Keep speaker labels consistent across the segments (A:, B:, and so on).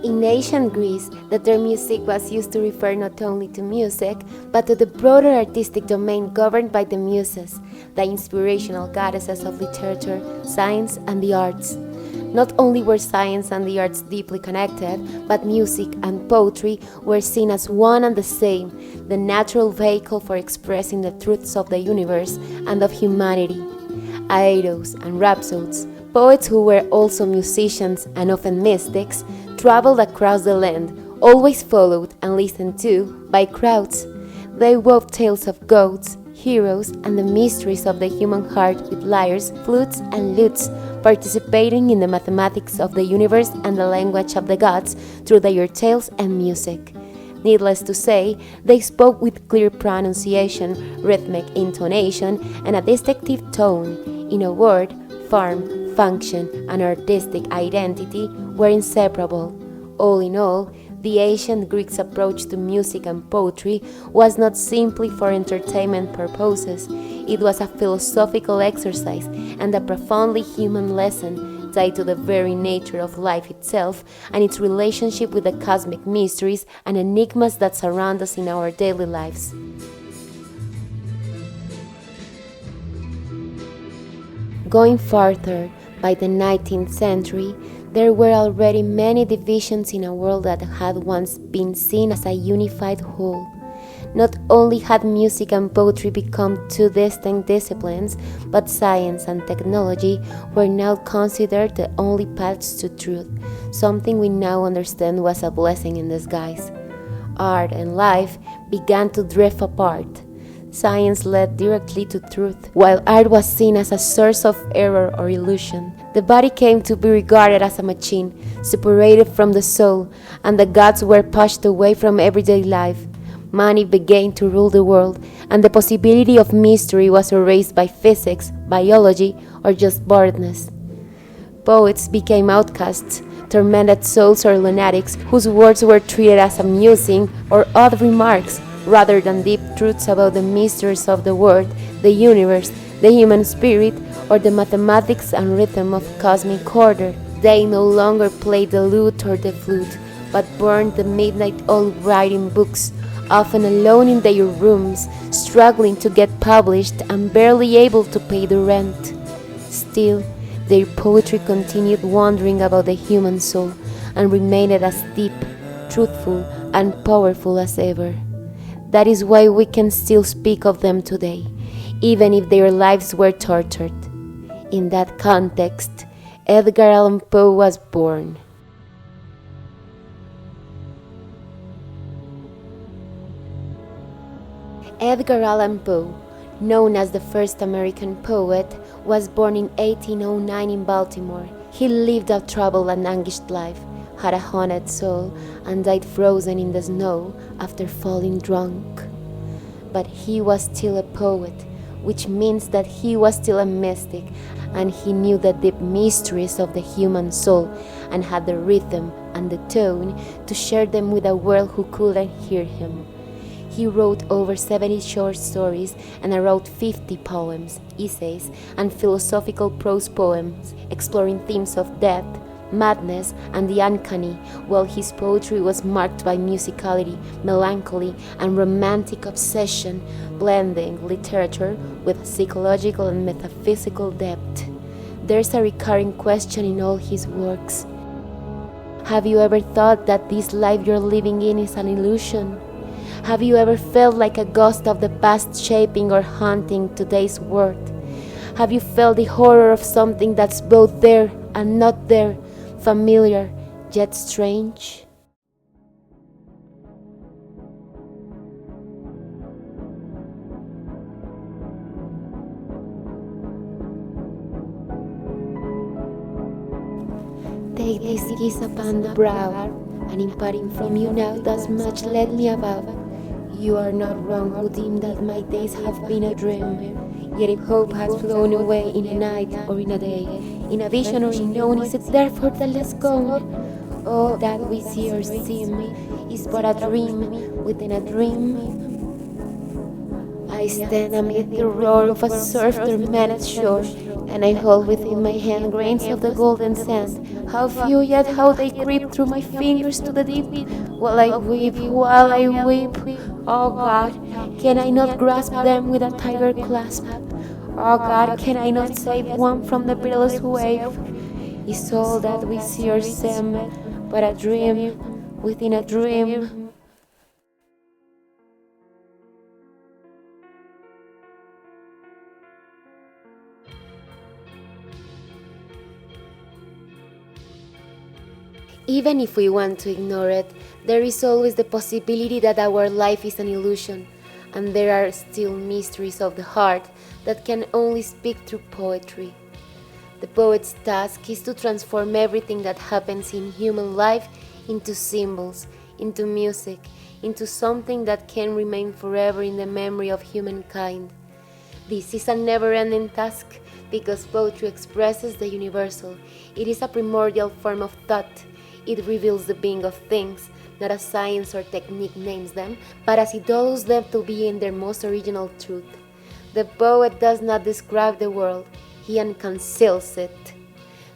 A: In ancient Greece, the term music was used to refer not only to music, but to the broader artistic domain governed by the muses, the inspirational goddesses of literature, science, and the arts. Not only were science and the arts deeply connected, but music and poetry were seen as one and the same, the natural vehicle for expressing the truths of the universe and of humanity. Airos and rhapsodes, poets who were also musicians and often mystics, traveled across the land, always followed and listened to by crowds. They wove tales of gods, heroes, and the mysteries of the human heart with lyres, flutes, and lutes, participating in the mathematics of the universe and the language of the gods through their tales and music. Needless to say, they spoke with clear pronunciation, rhythmic intonation, and a distinctive tone. In a word, form, function, and artistic identity were inseparable. All in all, the ancient Greeks' approach to music and poetry was not simply for entertainment purposes. It was a philosophical exercise and a profoundly human lesson tied to the very nature of life itself and its relationship with the cosmic mysteries and enigmas that surround us in our daily lives. Going further, by the 19th century, there were already many divisions in a world that had once been seen as a unified whole. Not only had music and poetry become two distinct disciplines, but science and technology were now considered the only paths to truth, something we now understand was a blessing in disguise. Art and life began to drift apart. Science led directly to truth, while art was seen as a source of error or illusion. The body came to be regarded as a machine, separated from the soul, and the gods were pushed away from everyday life. Money began to rule the world, and the possibility of mystery was erased by physics, biology, or just boredness. Poets became outcasts, tormented souls or lunatics whose words were treated as amusing or odd remarks, rather than deep truths about the mysteries of the world, the universe, the human spirit, or the mathematics and rhythm of cosmic order. They no longer played the lute or the flute, but burned the midnight oil writing books, often alone in their rooms, struggling to get published and barely able to pay the rent. Still, their poetry continued wondering about the human soul and remained as deep, truthful, and powerful as ever. That is why we can still speak of them today, even if their lives were tortured. In that context, Edgar Allan Poe was born. Edgar Allan Poe, known as the first American poet, was born in 1809 in Baltimore. He lived a troubled and anguished life, had a haunted soul, and died frozen in the snow after falling drunk. But he was still a poet, which means that he was still a mystic, and he knew the deep mysteries of the human soul and had the rhythm and the tone to share them with a world who couldn't hear him. He wrote over 70 short stories and wrote 50 poems, essays, and philosophical prose poems exploring themes of death, madness, and the uncanny, while his poetry was marked by musicality, melancholy, and romantic obsession, blending literature with psychological and metaphysical depth. There's a recurring question in all his works. Have you ever thought that this life you're living in is an illusion? Have you ever felt like a ghost of the past shaping or haunting today's world? Have you felt the horror of something that's both there and not there, familiar yet strange? Take this kiss upon the brow, and imparting from you now thus much led me above. You are not wrong who deem that my days have been a dream. Yet if hope has flown away in a night or in a day, in a vision or unknown, is it therefore the less gone? Oh, that we see or seem is but a dream within a dream. I stand amid the roar of a surf tormented shore, and I hold within my hand grains of the golden sand, How few yet how they creep through my fingers to the deep, while I weep, while I weep. Oh God, can I not grasp them with a tiger clasp? Oh God, can I not save one from the perilous wave? Is all that we see or seem but a dream within a dream? Even if we want to ignore it, there is always the possibility that our life is an illusion, and there are still mysteries of the heart that can only speak through poetry. The poet's task is to transform everything that happens in human life into symbols, into music, into something that can remain forever in the memory of humankind. This is a never-ending task because poetry expresses the universal. It is a primordial form of thought. It reveals the being of things, not as science or technique names them, but as it allows them to be in their most original truth. The poet does not describe the world, he unconceals it.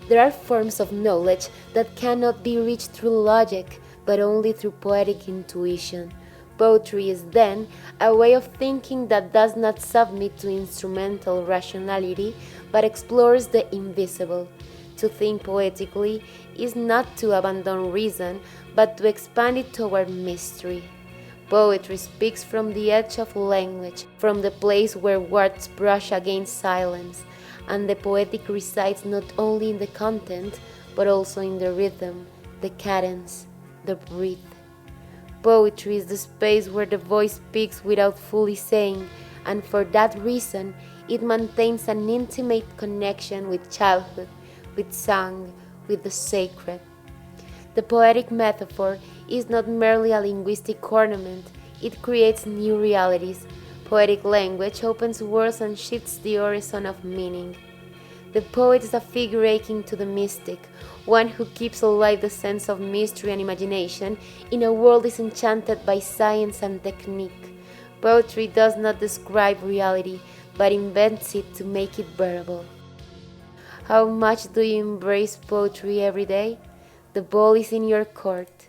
A: There are forms of knowledge that cannot be reached through logic, but only through poetic intuition. Poetry is then a way of thinking that does not submit to instrumental rationality, but explores the invisible. To think poetically is not to abandon reason, but to expand it toward mystery. Poetry speaks from the edge of language, from the place where words brush against silence, and the poetic resides not only in the content, but also in the rhythm, the cadence, the breath. Poetry is the space where the voice speaks without fully saying, and for that reason, it maintains an intimate connection with childhood, with song, with the sacred. The poetic metaphor is not merely a linguistic ornament, it creates new realities. Poetic language opens worlds and shifts the horizon of meaning. The poet is a figure akin to the mystic, one who keeps alive the sense of mystery and imagination in a world disenchanted by science and technique. Poetry does not describe reality, but invents it to make it bearable. How much do you embrace poetry every day? The ball is in your court.